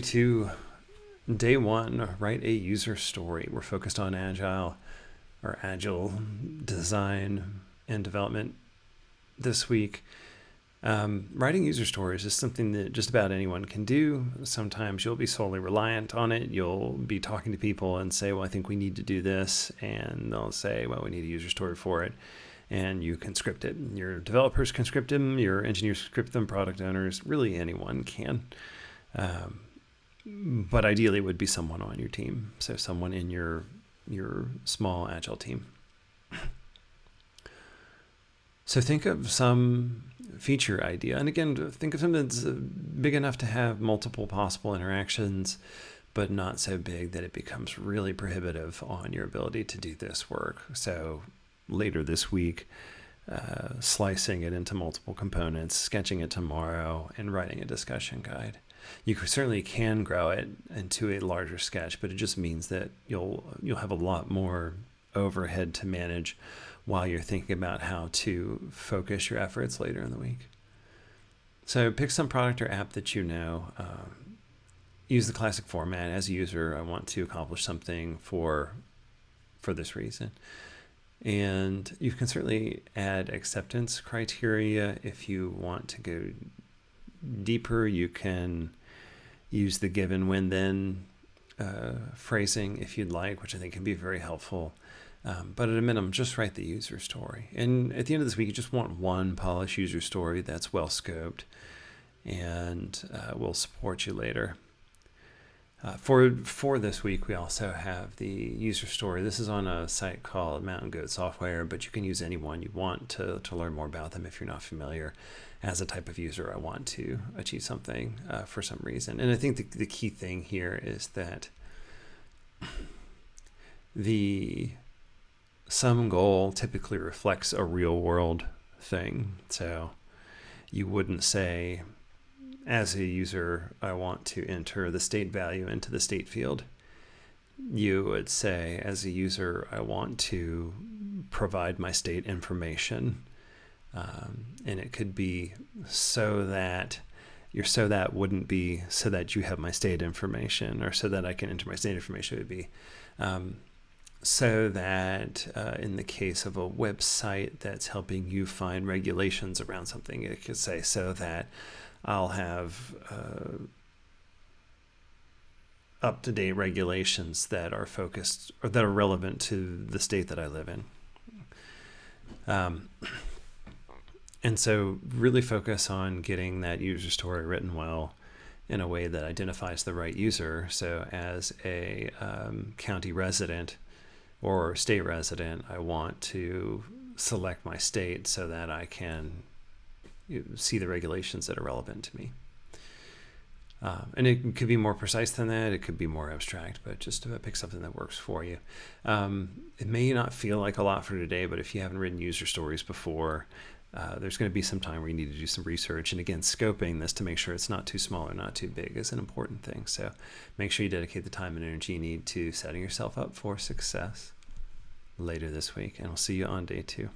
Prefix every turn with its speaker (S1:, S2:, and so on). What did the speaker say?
S1: To day one, write a user story. We're focused on agile design and development this week. Writing user stories is something that just about anyone can do. Sometimes you'll be solely reliant on it. You'll be talking to people and say, well, I think we need to do this. And they'll say, well, we need a user story for it. And you can script it. Your developers can script them. Your engineers script them. Product owners, really anyone can. But ideally it would be someone on your team. So someone in your small agile team. So think of some feature idea. And again, think of something that's big enough to have multiple possible interactions, but not so big that it becomes really prohibitive on your ability to do this work. So later this week, slicing it into multiple components, sketching it tomorrow, and writing a discussion guide. You certainly can grow it into a larger sketch, but it just means that you'll have a lot more overhead to manage while you're thinking about how to focus your efforts later in the week. So pick some product or app that you know. Use the classic format. As a user, I want to accomplish something for this reason. And you can certainly add acceptance criteria if you want to go deeper. You can use the given, when, then phrasing if you'd like, which I think can be very helpful. But at a minimum, just write the user story. And at the end of this week, you just want one polished user story that's well scoped and will support you later. For this week, we also have the user story. This is on a site called Mountain Goat Software, but you can use any one you want to learn more about them if you're not familiar. As a type of user, I want to achieve something for some reason. And I think the key thing here is that the sum goal typically reflects a real world thing. So you wouldn't say, as a user, I want to enter the state value into the state field. You would say, as a user, I want to provide my state information. And it could be so that wouldn't be so that you have my state information, or so that I can enter my state information. It would be so that in the case of a website that's helping you find regulations around something, it could say so that I'll have up-to-date regulations that are focused or that are relevant to the state that I live in. And so really focus on getting that user story written well in a way that identifies the right user. So as a county resident or state resident, I want to select my state so that I can see the regulations that are relevant to me. And it could be more precise than that. It could be more abstract, but just to pick something that works for you. It may not feel like a lot for today, but if you haven't written user stories before, there's going to be some time where you need to do some research. And again, scoping this to make sure it's not too small or not too big is an important thing. So make sure you dedicate the time and energy you need to setting yourself up for success later this week. And we'll see you on day 2.